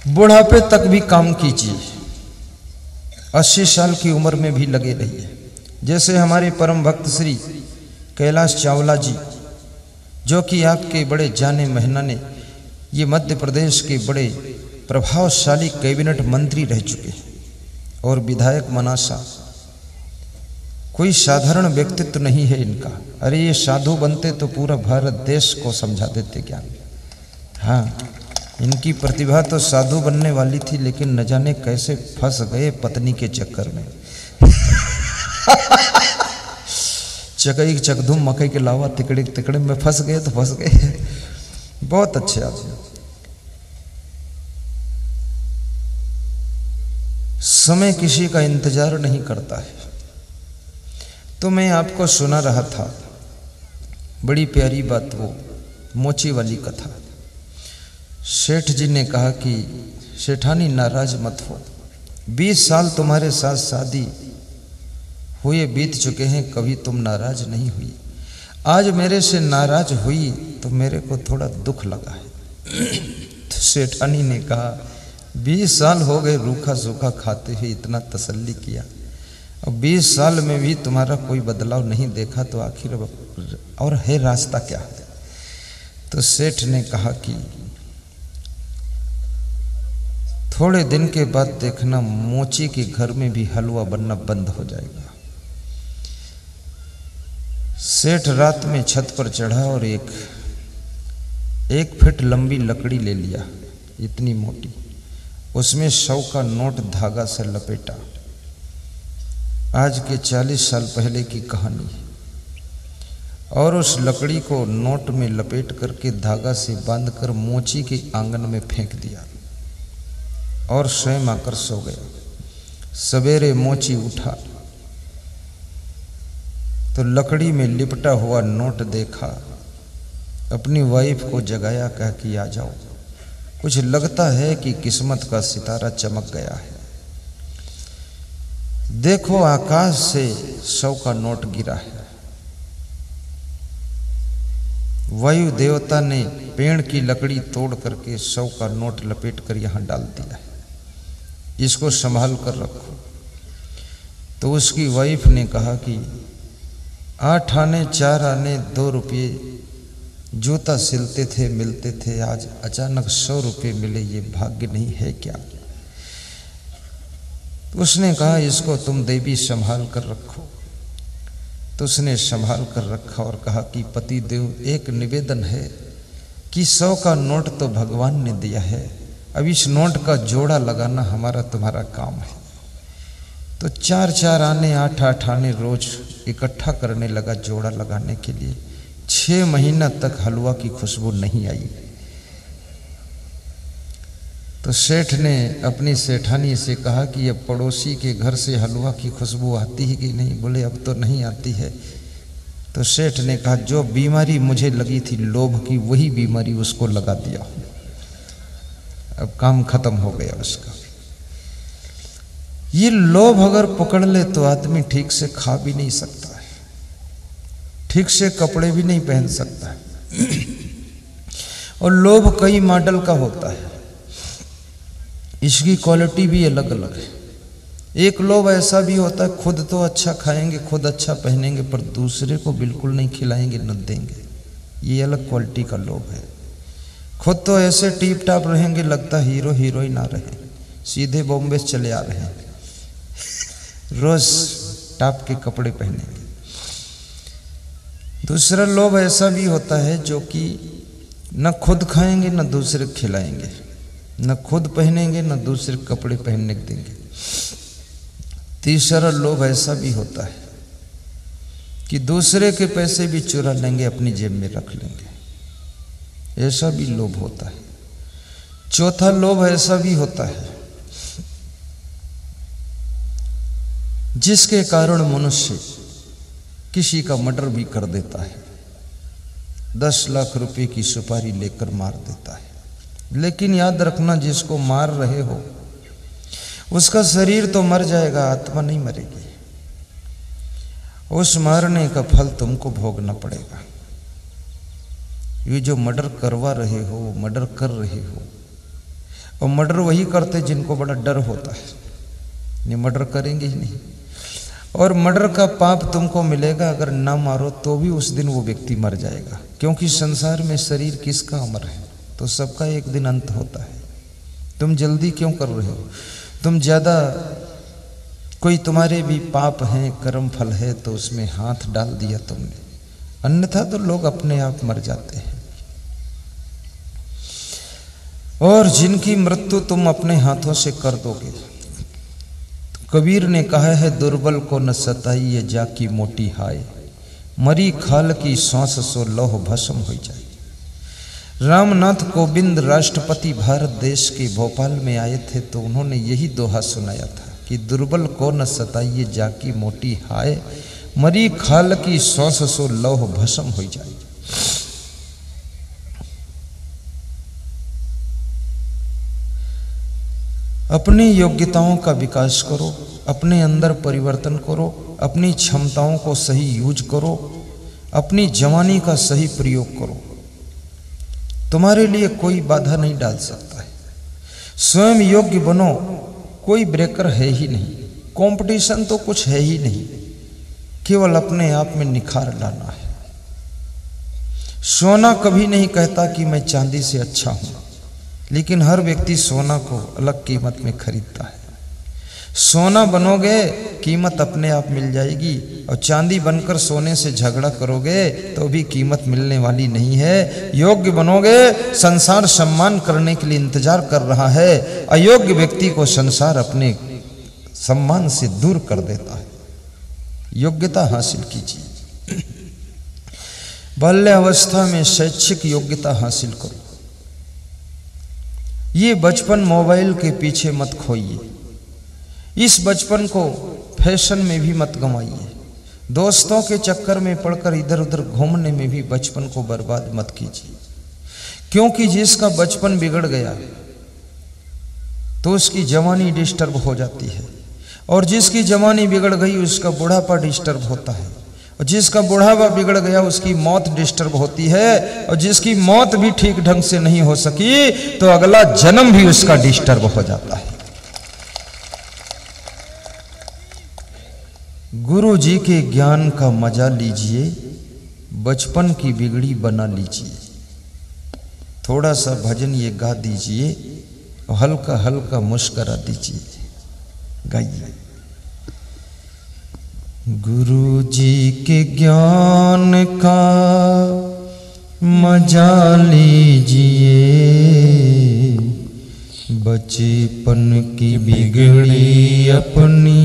बुढ़ापे तक भी काम कीजिए, 80 साल की उम्र में भी लगे रहिए। जैसे हमारे परम भक्त श्री कैलाश चावला जी, जो कि आपके बड़े जाने महनाने, ये मध्य प्रदेश के बड़े प्रभावशाली कैबिनेट मंत्री रह चुके और विधायक मनासा, कोई साधारण व्यक्तित्व नहीं है इनका। अरे ये साधु बनते तो पूरा भारत देश को समझा देते ज्ञान। हाँ, इनकी प्रतिभा तो साधु बनने वाली थी, लेकिन न जाने कैसे फंस गए पत्नी के चक्कर में। चकई चकधुम मकई के लावा तिकड़े तिकड़े में फंस गए तो फंस गए। बहुत अच्छे आदमी। समय किसी का इंतजार नहीं करता है। तो मैं आपको सुना रहा था बड़ी प्यारी बात, वो मोची वाली कथा। सेठ जी ने कहा कि सेठानी नाराज मत हो, 20 साल तुम्हारे साथ शादी हुए बीत चुके हैं, कभी तुम नाराज नहीं हुई। आज मेरे से नाराज हुई तो मेरे को थोड़ा दुख लगा है। तो सेठानी ने कहा 20 साल हो गए रूखा सूखा खाते हुए, इतना तसल्ली किया, और 20 साल में भी तुम्हारा कोई बदलाव नहीं देखा, तो आखिर और है रास्ता क्या? तो सेठ ने कहा कि थोड़े दिन के बाद देखना मोची के घर में भी हलवा बनना बंद हो जाएगा। सेठ रात में छत पर चढ़ा और एक फीट लंबी लकड़ी ले लिया, इतनी मोटी, उसमें 100 का नोट धागा से लपेटा। आज के 40 साल पहले की कहानी है। और उस लकड़ी को नोट में लपेट करके धागा से बांधकर मोची के आंगन में फेंक दिया और स्वयं आकर सो गया। सवेरे मोची उठा तो लकड़ी में लिपटा हुआ नोट देखा। अपनी वाइफ को जगाया, कहा कि आ जाओ, कुछ लगता है कि किस्मत का सितारा चमक गया है। देखो आकाश से 100 का नोट गिरा है। वायु देवता ने पेड़ की लकड़ी तोड़ करके 100 का नोट लपेट कर यहाँ डाल दिया है, इसको संभाल कर रखो। तो उसकी वाइफ ने कहा कि 8 आने 4 आने 2 रुपये जूता सिलते थे मिलते थे, आज अचानक 100 रुपये मिले, ये भाग्य नहीं है क्या? तो उसने कहा इसको तुम देवी संभाल कर रखो। तो उसने संभाल कर रखा और कहा कि पति देव, एक निवेदन है कि 100 का नोट तो भगवान ने दिया है, अब इस नोट का जोड़ा लगाना हमारा तुम्हारा काम है। तो 4-4 आने 8-8 आने रोज इकट्ठा करने लगा जोड़ा लगाने के लिए। 6 महीना तक हलवा की खुशबू नहीं आई। तो सेठ ने अपनी सेठानी से कहा कि अब पड़ोसी के घर से हलवा की खुशबू आती है कि नहीं? बोले अब तो नहीं आती है। तो सेठ ने कहा जो बीमारी मुझे लगी थी लोभ की, वही बीमारी उसको लगा दिया, अब काम खत्म हो गया उसका। ये लोभ अगर पकड़ ले तो आदमी ठीक से खा भी नहीं सकता है, ठीक से कपड़े भी नहीं पहन सकता है। और लोभ कई मॉडल का होता है, इसकी क्वालिटी भी अलग अलग है। एक लोभ ऐसा भी होता है खुद तो अच्छा खाएंगे, खुद अच्छा पहनेंगे, पर दूसरे को बिल्कुल नहीं खिलाएंगे न देंगे, ये अलग क्वालिटी का लोभ है। खुद तो ऐसे टीप टाप रहेंगे, लगता हीरो हीरोइन आ रहे हैं, सीधे बॉम्बे चले आ रहे हैं, रोज टाप के कपड़े पहनेंगे। दूसरा लोभ ऐसा भी होता है जो कि न खुद खाएंगे न दूसरे खिलाएंगे, न खुद पहनेंगे न दूसरे कपड़े पहनने देंगे। तीसरा लोभ ऐसा भी होता है कि दूसरे के पैसे भी चुरा लेंगे, अपनी जेब में रख लेंगे, ऐसा भी लोभ होता है। चौथा लोभ ऐसा भी होता है जिसके कारण मनुष्य किसी का मर्डर भी कर देता है, 10 लाख रुपए की सुपारी लेकर मार देता है। लेकिन याद रखना, जिसको मार रहे हो उसका शरीर तो मर जाएगा, आत्मा नहीं मरेगी। उस मारने का फल तुमको भोगना पड़ेगा। ये जो मर्डर करवा रहे हो, मर्डर कर रहे हो, और मर्डर वही करते जिनको बड़ा डर होता है, नहीं मर्डर करेंगे ही नहीं। और मर्डर का पाप तुमको मिलेगा, अगर ना मारो तो भी उस दिन वो व्यक्ति मर जाएगा, क्योंकि संसार में शरीर किसका अमर है, तो सबका एक दिन अंत होता है। तुम जल्दी क्यों कर रहे हो? तुम ज़्यादा कोई तुम्हारे भी पाप हैं, कर्म फल है, तो उसमें हाथ डाल दिया तुमने, अन्यथा तो लोग अपने आप मर जाते हैं। और जिनकी मृत्यु तुम अपने हाथों से कर दोगे, कबीर ने कहा है, दुर्बल को न सताइए जाकी मोटी हाय, मरी खाल की सांस सो लौह भस्म हो जाए। रामनाथ कोविंद राष्ट्रपति भारत देश के भोपाल में आए थे, तो उन्होंने यही दोहा सुनाया था कि दुर्बल को न सताइए जाकी मोटी हाय, मरी खाल की सांस सो लौह भस्म हो जाए। अपनी योग्यताओं का विकास करो, अपने अंदर परिवर्तन करो, अपनी क्षमताओं को सही यूज करो, अपनी जवानी का सही प्रयोग करो। तुम्हारे लिए कोई बाधा नहीं डाल सकता है। स्वयं योग्य बनो, कोई ब्रेकर है ही नहीं, कंपटीशन तो कुछ है ही नहीं, केवल अपने आप में निखार लाना है। सोना कभी नहीं कहता कि मैं चांदी से अच्छा हूं, लेकिन हर व्यक्ति सोना को अलग कीमत में खरीदता है। सोना बनोगे कीमत अपने आप मिल जाएगी, और चांदी बनकर सोने से झगड़ा करोगे तो भी कीमत मिलने वाली नहीं है। योग्य बनोगे, संसार सम्मान करने के लिए इंतजार कर रहा है, अयोग्य व्यक्ति को संसार अपने सम्मान से दूर कर देता है। योग्यता हासिल कीजिए। बाल्यावस्था में शैक्षिक योग्यता हासिल करो। ये बचपन मोबाइल के पीछे मत खोइए, इस बचपन को फैशन में भी मत गंवाइए, दोस्तों के चक्कर में पड़कर इधर उधर घूमने में भी बचपन को बर्बाद मत कीजिए। क्योंकि जिसका बचपन बिगड़ गया तो उसकी जवानी डिस्टर्ब हो जाती है, और जिसकी जवानी बिगड़ गई उसका बुढ़ापा डिस्टर्ब होता है, और जिसका बुढ़ापा बिगड़ गया उसकी मौत डिस्टर्ब होती है, और जिसकी मौत भी ठीक ढंग से नहीं हो सकी तो अगला जन्म भी उसका डिस्टर्ब हो जाता है। गुरु जी के ज्ञान का मजा लीजिए, बचपन की बिगड़ी बना लीजिए। थोड़ा सा भजन ये गा दीजिए, हल्का हल्का मुस्करा दीजिए, गाइए। गुरु जी के ज्ञान का मजा लीजिए, बचपन की बिगड़ी अपनी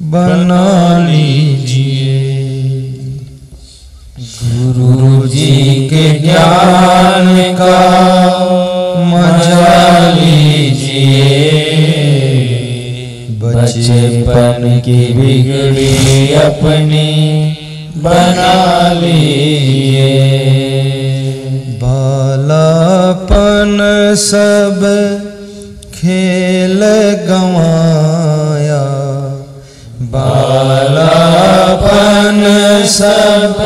बना लीजिए। गुरु जी के ज्ञान का मजा लीजिए, बचपन की बिगड़ी अपनी बना लीजिए। बालापन सब खेल गंवाया, बालापन सब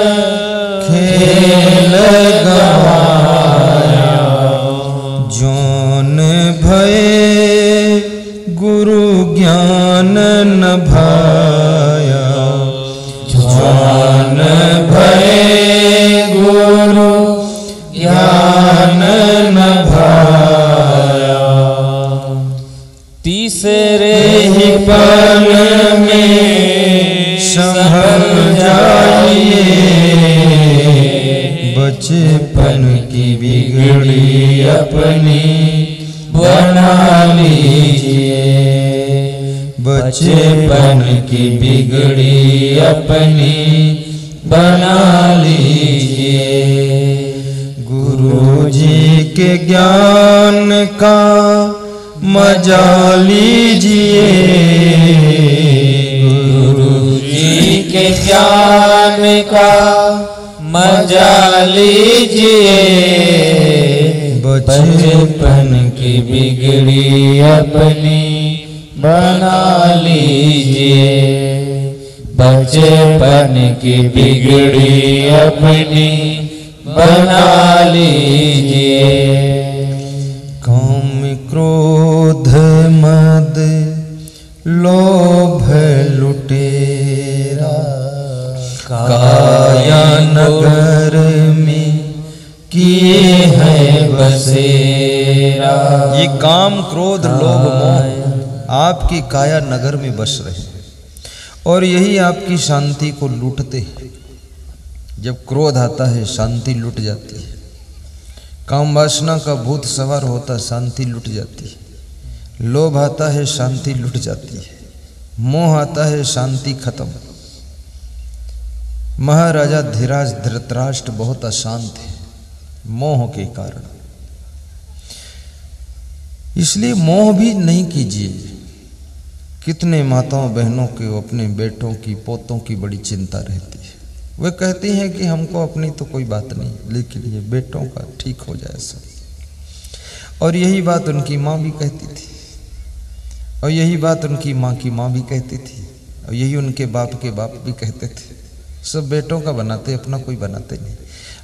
खेल गंवाया, जौन भये गुरु ज्ञान न भाया, जौन भये गुरु ज्ञान न भाया, तीसरे ही पल में संभल जाइए, बचपन की बिगड़ी अपनी बना लीजिए, बचपन की बिगड़ी अपनी बना लीजिए। गुरु जी के ज्ञान का मजा लीजिए, गुरु जी के ज्ञान का मजा लीजिए, बचपन की बिगड़ी अपनी बना लीजिए, बचपन की बिगड़ी अपनी बना लीजिए। काम क्रोध मद लोभ लुटेरा, काया नगर में किए हैं बसेरा। ये काम क्रोध लोभ मोह आपकी काया नगर में बस रहे और यही आपकी शांति को लूटते हैं। जब क्रोध आता है शांति लुट जाती है, काम वासना का भूत सवार होता शांति लुट जाती है, लोभ आता है शांति लुट जाती है, मोह आता है शांति खत्म। महाराजा धीराज धृतराष्ट्र बहुत अशांत है मोह के कारण, इसलिए मोह भी नहीं कीजिए। कितने माताओं बहनों के अपने बेटों की पोतों की बड़ी चिंता रहती है। वे कहती हैं कि हमको अपनी तो कोई बात नहीं, लेकिन ये बेटों का ठीक हो जाए सब। और यही बात उनकी माँ भी कहती थी, और यही बात उनकी माँ की माँ भी कहती थी, और यही उनके बाप के बाप भी कहते थे। सब बेटों का बनाते, अपना कोई बनाते नहीं।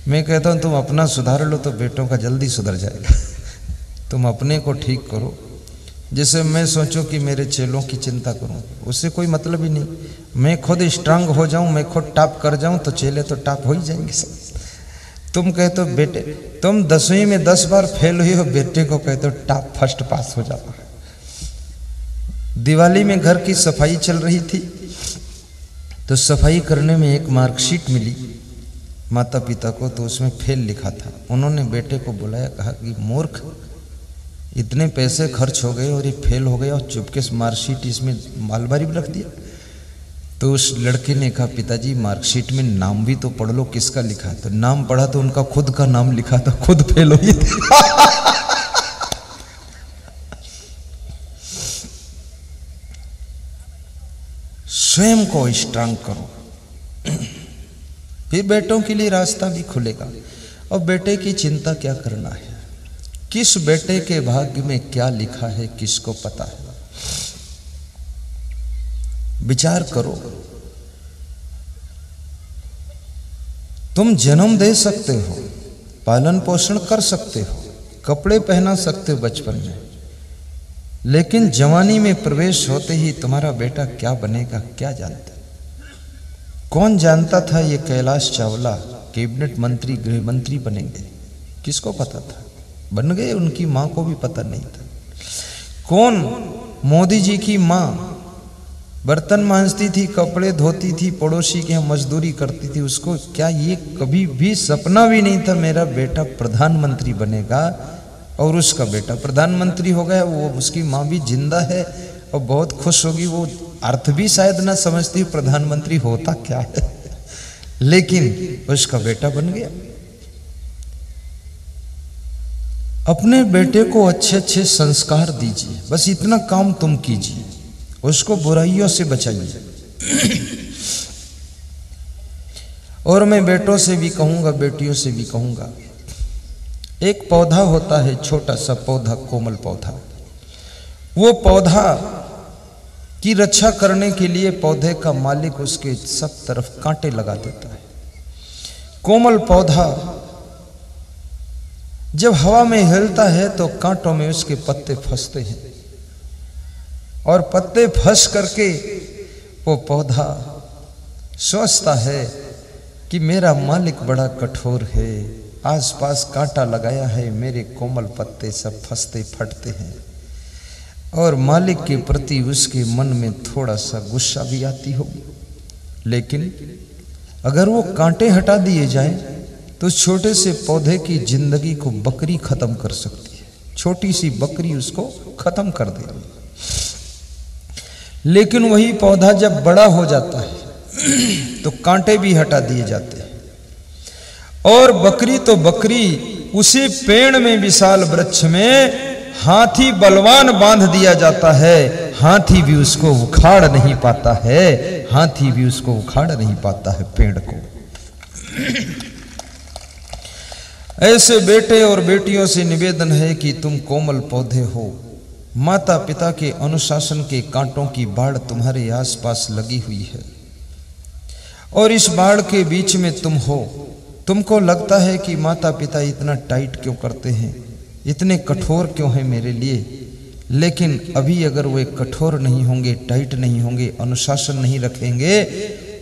मैं कहता हूँ तुम अपना सुधार लो तो बेटों का जल्दी सुधर जाएगा। तुम अपने को ठीक करो। जैसे मैं सोचूं कि मेरे चेलों की चिंता करूं, उससे कोई मतलब ही नहीं। मैं खुद स्ट्रांग हो जाऊं, मैं खुद टॉप कर जाऊं तो चेले तो टॉप हो ही जाएंगे सब। तुम कहते हो बेटे तुम 10वीं में 10 बार फेल हुई हो, बेटे को कहते हो टॉप फर्स्ट पास हो जाता है। दिवाली में घर की सफाई चल रही थी तो सफाई करने में एक मार्कशीट मिली माता पिता को, तो उसमें फेल लिखा था। उन्होंने बेटे को बुलाया, कहा कि मूर्ख इतने पैसे खर्च हो गए और ये फेल हो गया और चुपके से मार्कशीट इसमें मालबारी भी रख दिया। तो उस लड़के ने कहा पिताजी मार्कशीट में नाम भी तो पढ़ लो किसका लिखा। तो नाम पढ़ा तो उनका खुद का नाम लिखा था, खुद फेल हुई थी। स्वयं को स्ट्रांग करो, फिर बेटों के लिए रास्ता भी खुलेगा। और बेटे की चिंता क्या करना है, किस बेटे के भाग्य में क्या लिखा है किसको पता है। विचार करो, तुम जन्म दे सकते हो, पालन पोषण कर सकते हो, कपड़े पहना सकते हो बचपन में, लेकिन जवानी में प्रवेश होते ही तुम्हारा बेटा क्या बनेगा क्या जानते। कौन जानता था ये कैलाश चावला कैबिनेट मंत्री गृह मंत्री बनेंगे, किसको पता था। बन गए, उनकी मां को भी पता नहीं था। कौन मोदी जी की मां बर्तन मांजती थी, कपड़े धोती थी, पड़ोसी के यहाँ मजदूरी करती थी, उसको क्या ये कभी भी सपना भी नहीं था मेरा बेटा प्रधानमंत्री बनेगा। और उसका बेटा प्रधानमंत्री हो गया। वो उसकी माँ भी जिंदा है और बहुत खुश होगी। वो अर्थ भी शायद ना समझती प्रधानमंत्री होता क्या है, लेकिन उसका बेटा बन गया। अपने बेटे को अच्छे अच्छे संस्कार दीजिए, बस इतना काम तुम कीजिए, उसको बुराइयों से बचाइए। और मैं बेटों से भी कहूंगा बेटियों से भी कहूंगा, एक पौधा होता है छोटा सा पौधा, कोमल पौधा। वो पौधा की रक्षा करने के लिए पौधे का मालिक उसके सब तरफ कांटे लगा देता है। कोमल पौधा जब हवा में हिलता है तो कांटों में उसके पत्ते फंसते हैं और पत्ते फंस करके वो पौधा सोचता है कि मेरा मालिक बड़ा कठोर है, आसपास कांटा लगाया है, मेरे कोमल पत्ते सब फंसते फटते हैं। और मालिक के प्रति उसके मन में थोड़ा सा गुस्सा भी आती होगी। लेकिन अगर वो कांटे हटा दिए जाए तो छोटे से पौधे की जिंदगी को बकरी खत्म कर सकती है, छोटी सी बकरी उसको खत्म कर देगी। लेकिन वही पौधा जब बड़ा हो जाता है तो कांटे भी हटा दिए जाते हैं और बकरी तो बकरी, उसी पेड़ में विशाल वृक्ष में हाथी बलवान बांध दिया जाता है। हाथी भी उसको उखाड़ नहीं पाता है, हाथी भी उसको उखाड़ नहीं पाता है पेड़ को। ऐसे बेटे और बेटियों से निवेदन है कि तुम कोमल पौधे हो। माता पिता के अनुशासन के कांटों की बाढ़ तुम्हारे आसपास लगी हुई है और इस बाढ़ के बीच में तुम हो। तुमको लगता है कि माता पिता इतना टाइट क्यों करते हैं, इतने कठोर क्यों हैं मेरे लिए। लेकिन अभी अगर वे कठोर नहीं होंगे, टाइट नहीं होंगे, अनुशासन नहीं रखेंगे,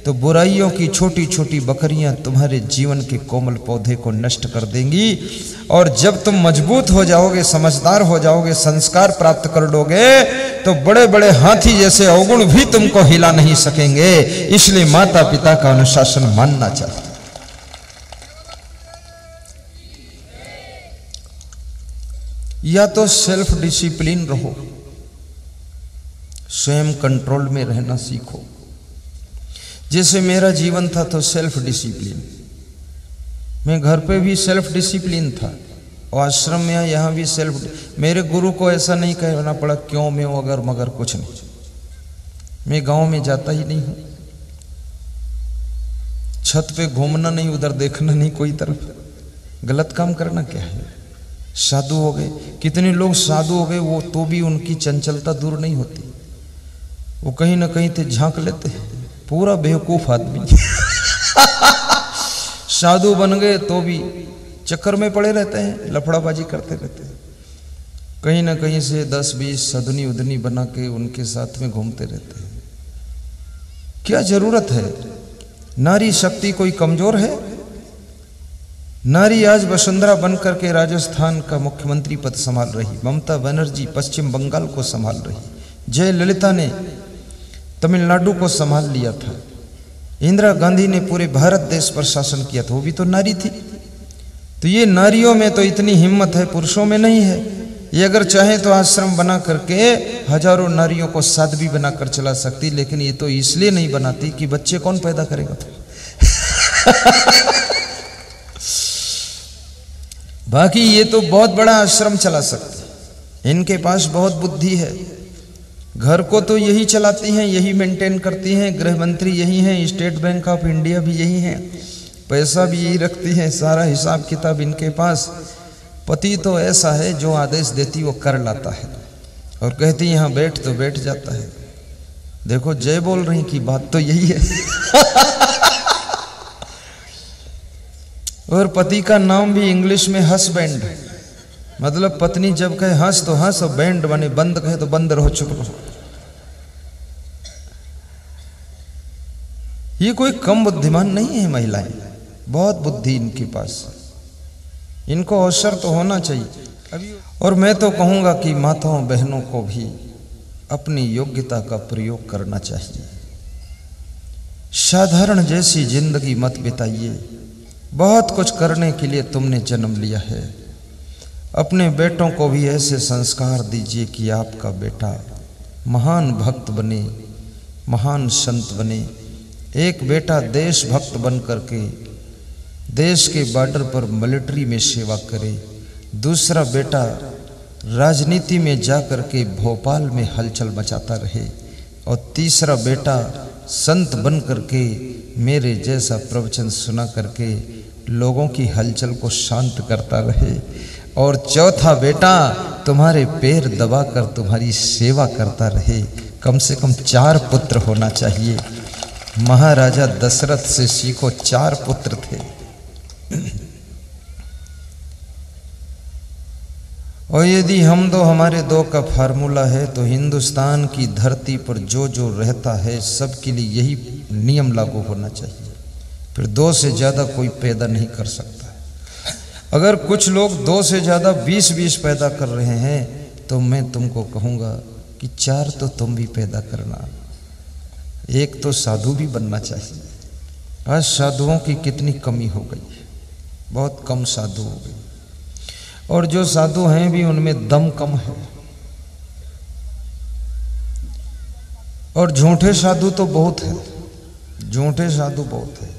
तो बुराइयों की छोटी छोटी बकरियां तुम्हारे जीवन के कोमल पौधे को नष्ट कर देंगी। और जब तुम मजबूत हो जाओगे, समझदार हो जाओगे, संस्कार प्राप्त कर लोगे, तो बड़े बड़े हाथी जैसे अवगुण भी तुमको हिला नहीं सकेंगे। इसलिए माता पिता का अनुशासन मानना चाहिए। या तो सेल्फ डिसिप्लिन रहो, स्वयं कंट्रोल में रहना सीखो। जैसे मेरा जीवन था तो सेल्फ डिसिप्लिन, मैं घर पे भी सेल्फ डिसिप्लिन था और आश्रम में यहाँ भी सेल्फ। मेरे गुरु को ऐसा नहीं कहना पड़ा क्यों मैं अगर मगर कुछ नहीं। मैं गांव में जाता ही नहीं हूँ, छत पे घूमना नहीं, उधर देखना नहीं कोई तरफ, गलत काम करना क्या है। साधु हो गए, कितने लोग साधु हो गए वो तो भी उनकी चंचलता दूर नहीं होती, वो कहीं ना कहीं थे झांक लेते हैं। पूरा बेवकूफ आदमी साधु बन गए तो भी चक्कर में पड़े रहते हैं, लफड़ाबाजी करते रहते हैं, कहीं ना कहीं से 10-20 सदनी उदनी बना के उनके साथ में घूमते रहते हैं। क्या जरूरत है? नारी शक्ति कोई कमजोर है? नारी आज वसुंधरा बनकर के राजस्थान का मुख्यमंत्री पद संभाल रही, ममता बनर्जी पश्चिम बंगाल को संभाल रही, जयललिता ने तमिलनाडु को संभाल लिया था, इंदिरा गांधी ने पूरे भारत देश पर शासन किया था, वो भी तो नारी थी। तो ये नारियों में तो इतनी हिम्मत है, पुरुषों में नहीं है। ये अगर चाहे तो आश्रम बना करके हजारों नारियों को साध्वी बनाकर चला सकती, लेकिन ये तो इसलिए नहीं बनाती कि बच्चे कौन पैदा करेगा। बाकी ये तो बहुत बड़ा आश्रम चला सकते, इनके पास बहुत बुद्धि है। घर को तो यही चलाती हैं, यही मेंटेन करती हैं, गृह मंत्री यही हैं, स्टेट बैंक ऑफ इंडिया भी यही हैं, पैसा भी यही रखती हैं, सारा हिसाब किताब इनके पास। पति तो ऐसा है जो आदेश देती वो कर लाता है और कहती यहाँ बैठ तो बैठ जाता है। देखो जय बोल रही की बात तो यही है। और पति का नाम भी इंग्लिश में हस्बैंड, मतलब पत्नी जब कहे हंस तो हंस और बैंड बने बंद कहे तो बंद रहो, चुप रहो। ये कोई कम बुद्धिमान नहीं है महिलाएं, बहुत बुद्धि इनके पास, इनको अवसर तो होना चाहिए। और मैं तो कहूंगा कि माताओं बहनों को भी अपनी योग्यता का प्रयोग करना चाहिए। साधारण जैसी जिंदगी मत बिताइए, बहुत कुछ करने के लिए तुमने जन्म लिया है। अपने बेटों को भी ऐसे संस्कार दीजिए कि आपका बेटा महान भक्त बने, महान संत बने। एक बेटा देशभक्त बन करके देश के बॉर्डर पर मिलिट्री में सेवा करे, दूसरा बेटा राजनीति में जा करके भोपाल में हलचल मचाता रहे, और तीसरा बेटा संत बन करके मेरे जैसा प्रवचन सुना करके लोगों की हलचल को शांत करता रहे, और चौथा बेटा तुम्हारे पैर दबाकर तुम्हारी सेवा करता रहे। कम से कम 4 पुत्र होना चाहिए। महाराजा दशरथ से सीखो, 4 पुत्र थे। और यदि हम दो हमारे 2 का फार्मूला है तो हिंदुस्तान की धरती पर जो जो रहता है सबके लिए यही नियम लागू होना चाहिए। फिर 2 से ज़्यादा कोई पैदा नहीं कर सकता। अगर कुछ लोग 2 से ज़्यादा 20-20 पैदा कर रहे हैं तो मैं तुमको कहूँगा कि 4 तो तुम भी पैदा करना। एक तो साधु भी बनना चाहिए। आज साधुओं की कितनी कमी हो गई है, बहुत कम साधु हो गई, और जो साधु हैं भी उनमें दम कम है। और झूठे साधु तो बहुत है, झूठे साधु बहुत है।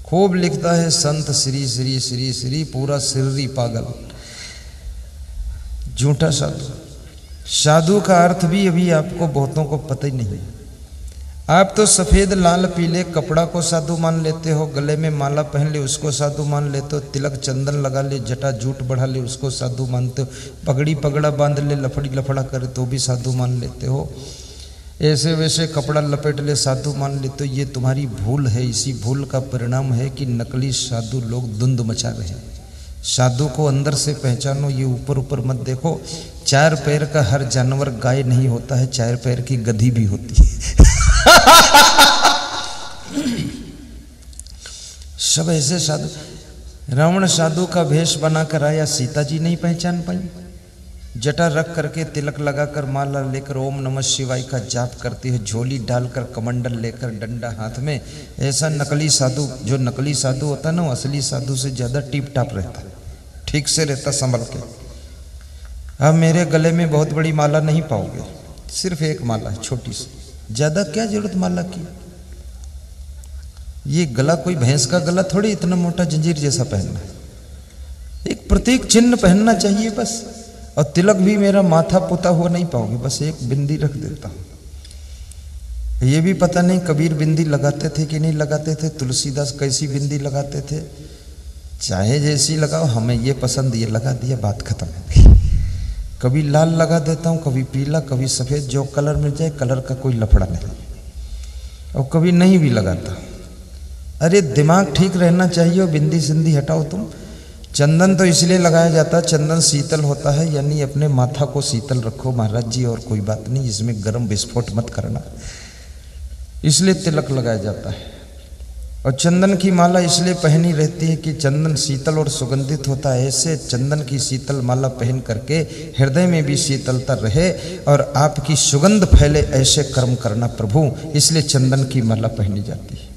खूब लिखता है संत श्री श्री श्री श्री, पूरा सिर्री पागल, झूठा साधु। साधु का अर्थ भी अभी आपको बहुतों को पता ही नहीं। आप तो सफ़ेद लाल पीले कपड़ा को साधु मान लेते हो, गले में माला पहन ले उसको साधु मान लेते हो, तिलक चंदन लगा ले, जटा जूट बढ़ा ले उसको साधु मानते हो, पगड़ी पगड़ा बांध ले, लफड़ी लफड़ा करे तो भी साधु मान लेते हो, ऐसे वैसे कपड़ा लपेट ले साधु मान ले। तो ये तुम्हारी भूल है। इसी भूल का परिणाम है कि नकली साधु लोग धुंध मचा रहे हैं। साधु को अंदर से पहचानो, ये ऊपर ऊपर मत देखो। 4 पैर का हर जानवर गाय नहीं होता है, 4 पैर की गधी भी होती है। सब ऐसे साधु। रावण साधु का भेष बनाकर आया, सीता जी नहीं पहचान पाई। जटा रख करके तिलक लगाकर माला लेकर ओम नमः शिवाय का जाप करती है, झोली डालकर कमंडल लेकर डंडा हाथ में। ऐसा नकली साधु, जो नकली साधु होता है ना, असली साधु से ज्यादा टिप टाप रहता है, ठीक से रहता संभल के। अब मेरे गले में बहुत बड़ी माला नहीं पाओगे, सिर्फ एक माला है छोटी सी, ज्यादा क्या जरूरत माला की। ये गला कोई भैंस का गला थोड़ी इतना मोटा जंजीर जैसा पहनना है, एक प्रतीक चिन्ह पहनना चाहिए बस। और तिलक भी मेरा माथा पुता हुआ नहीं पाओगे, बस एक बिंदी रख देता हूं। ये भी पता नहीं कबीर बिंदी लगाते थे कि नहीं लगाते थे, तुलसीदास कैसी बिंदी लगाते थे। चाहे जैसी लगाओ, हमें ये पसंद, ये लगा दिया, बात खत्म है। कभी लाल लगा देता हूँ, कभी पीला, कभी सफेद, जो कलर मिल जाए, कलर का कोई लफड़ा नहीं। और कभी नहीं भी लगाता। अरे दिमाग ठीक रहना चाहिए, और बिंदी सिंदी हटाओ तुम। चंदन तो इसलिए लगाया जाता है, चंदन शीतल होता है, यानी अपने माथा को शीतल रखो महाराज जी, और कोई बात नहीं, इसमें गर्म विस्फोट मत करना, इसलिए तिलक लगाया जाता है। और चंदन की माला इसलिए पहनी रहती है कि चंदन शीतल और सुगंधित होता है। ऐसे चंदन की शीतल माला पहन करके हृदय में भी शीतलता रहे और आपकी सुगंध फैले, ऐसे कर्म करना प्रभु, इसलिए चंदन की माला पहनी जाती है।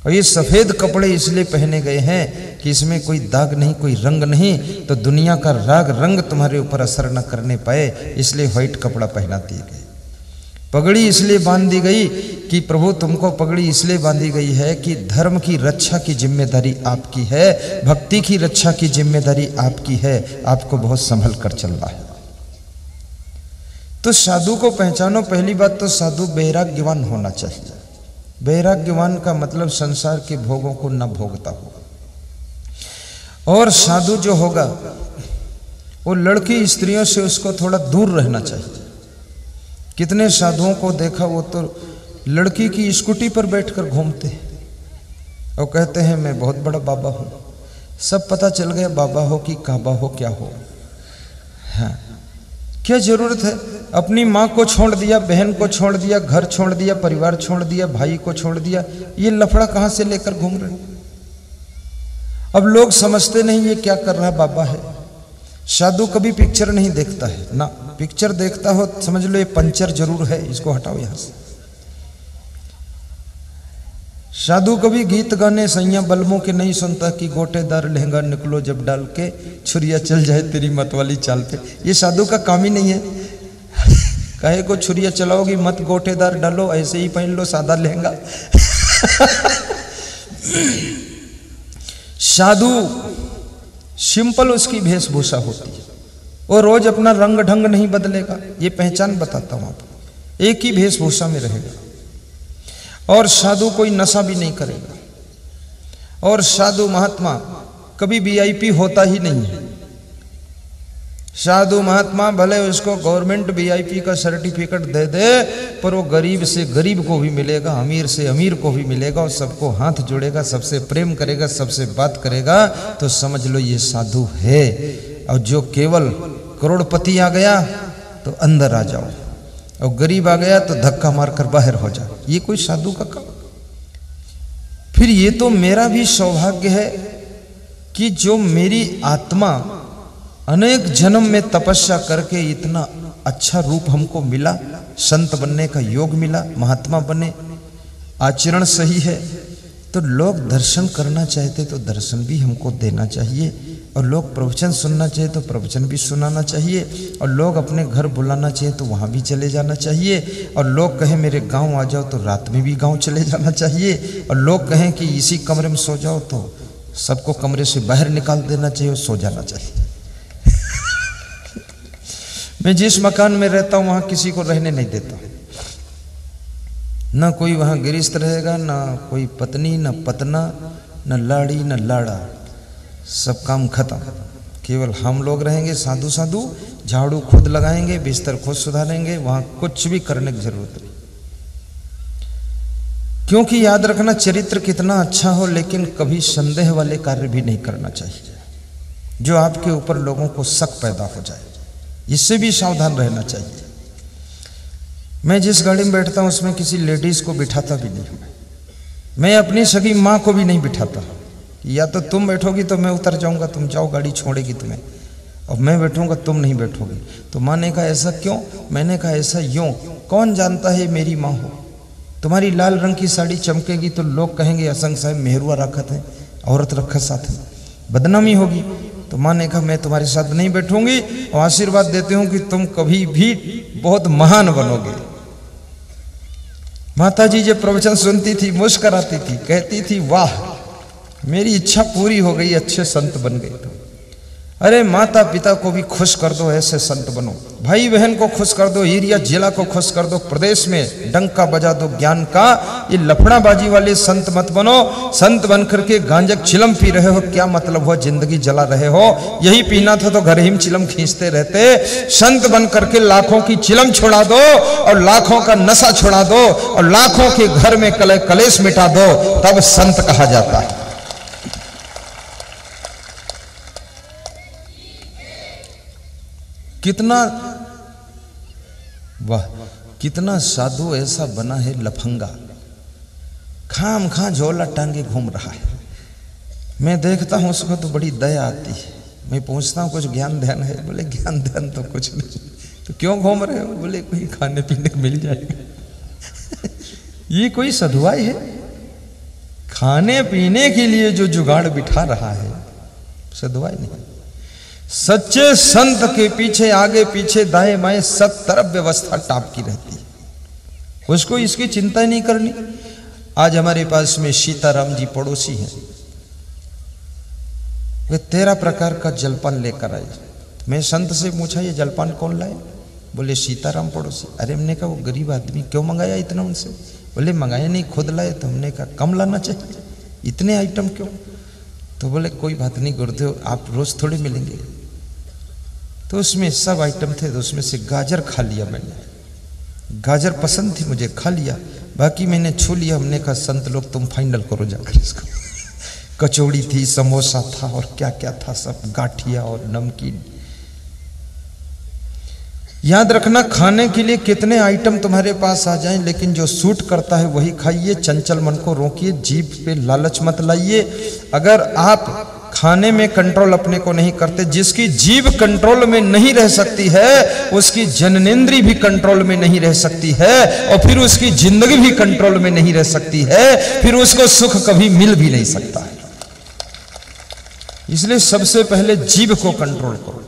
और ये सफेद कपड़े इसलिए पहने गए हैं कि इसमें कोई दाग नहीं, कोई रंग नहीं, तो दुनिया का राग रंग तुम्हारे ऊपर असर न करने पाए, इसलिए व्हाइट कपड़ा पहना दिए गए। पगड़ी इसलिए बांध दी गई कि प्रभु तुमको पगड़ी इसलिए बांधी गई है कि धर्म की रक्षा की जिम्मेदारी आपकी है, भक्ति की रक्षा की जिम्मेदारी आपकी है, आपको बहुत संभल कर चलना है। तो साधु को पहचानो। पहली बात तो साधु वैराग्यवान होना चाहिए। वैराग्यवान का मतलब संसार के भोगों को न भोगता हो। और साधु जो होगा वो लड़की स्त्रियों से उसको थोड़ा दूर रहना चाहिए। कितने साधुओं को देखा, वो तो लड़की की स्कूटी पर बैठकर घूमते और कहते हैं मैं बहुत बड़ा बाबा हूं। सब पता चल गया बाबा हो कि काबा हो, क्या हो। हाँ, क्या जरूरत है। अपनी माँ को छोड़ दिया, बहन को छोड़ दिया, घर छोड़ दिया, परिवार छोड़ दिया, भाई को छोड़ दिया, ये लफड़ा कहां से लेकर घूम रहे। अब लोग समझते नहीं ये क्या कर रहा बाबा है। साधु कभी पिक्चर नहीं देखता है ना, पिक्चर देखता हो समझ लो ये पंचर जरूर है, इसको हटाओ यहां से। साधु कभी गीत गाने सैया बलमों के नहीं सुनता कि गोटेदार लहंगा निकलो जब डाल के छुरिया चल जाए तेरी मत वाली चाल पे। ये साधु का काम ही नहीं है। काहे को छुरिया चलाओगी, मत गोटेदार डालो, ऐसे ही पहन लो सादा लहंगा। साधु सिंपल उसकी वेशभूषा होती है, वो रोज अपना रंग ढंग नहीं बदलेगा। ये पहचान बताता हूं आपको, एक ही वेशभूषा में रहेगा। और साधु कोई नशा भी नहीं करेगा। और साधु महात्मा कभी वीआईपी होता ही नहीं है। साधु महात्मा भले उसको गवर्नमेंट वीआईपी का सर्टिफिकेट दे दे, पर वो गरीब से गरीब को भी मिलेगा, अमीर से अमीर को भी मिलेगा, और सबको हाथ जोड़ेगा, सबसे प्रेम करेगा, सबसे बात करेगा, तो समझ लो ये साधु है। और जो केवल करोड़पति आ गया तो अंदर आ जाओ, और गरीब आ गया तो धक्का मारकर बाहर हो जाओ, ये कोई साधु का काम। फिर ये तो मेरा भी सौभाग्य है कि जो मेरी आत्मा अनेक जन्म में तपस्या करके इतना अच्छा रूप हमको मिला, संत बनने का योग मिला, महात्मा बने, आचरण सही है, तो लोग दर्शन करना चाहते तो दर्शन भी हमको देना चाहिए, और लोग प्रवचन सुनना चाहे तो प्रवचन भी सुनाना चाहिए, और लोग अपने घर बुलाना चाहिए तो वहाँ भी चले जाना चाहिए, और लोग कहें मेरे गांव आ जाओ तो रात में भी गांव चले जाना चाहिए, और लोग कहें कि इसी कमरे में सो जाओ तो सबको कमरे से बाहर निकाल देना चाहिए और सो जाना चाहिए। मैं जिस मकान में रहता हूँ वहाँ किसी को रहने नहीं देता, ना कोई वहाँ गिरस्थ रहेगा, ना कोई पत्नी, ना पतना, ना लाड़ी, ना लाड़ा, सब काम खत्म। केवल हम लोग रहेंगे साधु साधु, झाड़ू खुद लगाएंगे, बिस्तर खुद सुधारेंगे, वहां कुछ भी करने की जरूरत नहीं। क्योंकि याद रखना, चरित्र कितना अच्छा हो लेकिन कभी संदेह वाले कार्य भी नहीं करना चाहिए। जो आपके ऊपर लोगों को शक पैदा हो जाए। इससे भी सावधान रहना चाहिए। मैं जिस गाड़ी में बैठता हूँ उसमें किसी लेडीज को बिठाता भी नहीं हूँ। मैं अपनी सगी माँ को भी नहीं बिठाता। या तो तुम बैठोगी तो मैं उतर जाऊंगा, तुम जाओ, गाड़ी छोड़ेगी तुम्हें, और मैं बैठूंगा तुम नहीं बैठोगी। तो माँ ने कहा ऐसा क्यों? मैंने कहा ऐसा यूं, कौन जानता है मेरी माँ हो। तुम्हारी लाल रंग की साड़ी चमकेगी तो लोग कहेंगे असंग साहब मेहरुआ रखत है, औरत रखत साथ में, बदनामी होगी। तो माँ ने कहा मैं तुम्हारे साथ नहीं बैठूंगी और आशीर्वाद देती हूँ कि तुम कभी भी बहुत महान बनोगे। माता जी जब प्रवचन सुनती थी मुस्कुराती थी, कहती थी वाह मेरी इच्छा पूरी हो गई, अच्छे संत बन गए। तो अरे माता पिता को भी खुश कर दो, ऐसे संत बनो। भाई बहन को खुश कर दो, एरिया जिला को खुश कर दो, प्रदेश में डंका बजा दो ज्ञान का। ये लफड़ाबाजी वाले संत मत बनो। संत बन करके गांजक चिलम पी रहे हो, क्या मतलब हुआ? जिंदगी जला रहे हो। यही पीना था तो घर ही में चिलम खींचते रहते। संत बन करके लाखों की चिलम छुड़ा दो और लाखों का नशा छुड़ा दो और लाखों के घर में कलेश मिटा दो, तब संत कहा जाता है। कितना वाह, कितना साधु ऐसा बना है लफंगा, खाम खा झोला टांगे घूम रहा है। मैं देखता हूं उसको तो बड़ी दया आती है। मैं पूछता हूं कुछ ज्ञान ध्यान है? बोले ज्ञान ध्यान तो कुछ नहीं। तो क्यों घूम रहे हो? बोले कोई खाने पीने को मिल जाएगा। ये कोई साधुआई है? खाने पीने के लिए जो जुगाड़ बिठा रहा है, साधुआई नहीं। सच्चे संत के पीछे आगे पीछे दाएं बाएं सब तरफ व्यवस्था टाप की रहती है, उसको इसकी चिंता ही नहीं करनी। आज हमारे पास में सीताराम जी पड़ोसी हैं, वे 13 प्रकार का जलपान लेकर आए। मैं संत से पूछा ये जलपान कौन लाए? बोले सीताराम पड़ोसी। अरे हमने कहा वो गरीब आदमी क्यों मंगाया इतना उनसे? बोले मंगाया नहीं, खुद लाए। तो हमने कहा कम लाना चाहिए, इतने आइटम क्यों? तो बोले कोई बात नहीं गुरुदेव, आप रोज थोड़ी मिलेंगे। तो उसमें सब आइटम थे, तो उसमें से गाजर खा लिया मैंने। गाजर पसंद थी मुझे, खा लिया, बाकी मैंने छू लिया। हमने कहा संत लोग तुम फाइनल करो जाकर इसको। कचौड़ी थी, समोसा था और क्या क्या था, सब गाठिया और नमकीन। याद रखना खाने के लिए कितने आइटम तुम्हारे पास आ जाएं, लेकिन जो सूट करता है वही खाइए। चंचल मन को रोकिए, जीभ पे लालच मत लाइए। अगर आप खाने में कंट्रोल अपने को नहीं करते, जिसकी जीभ कंट्रोल में नहीं रह सकती है उसकी जननेंद्री भी कंट्रोल में नहीं रह सकती है, और फिर उसकी जिंदगी भी कंट्रोल में नहीं रह सकती है, फिर उसको सुख कभी मिल भी नहीं सकता है। इसलिए सबसे पहले जीभ को कंट्रोल करो।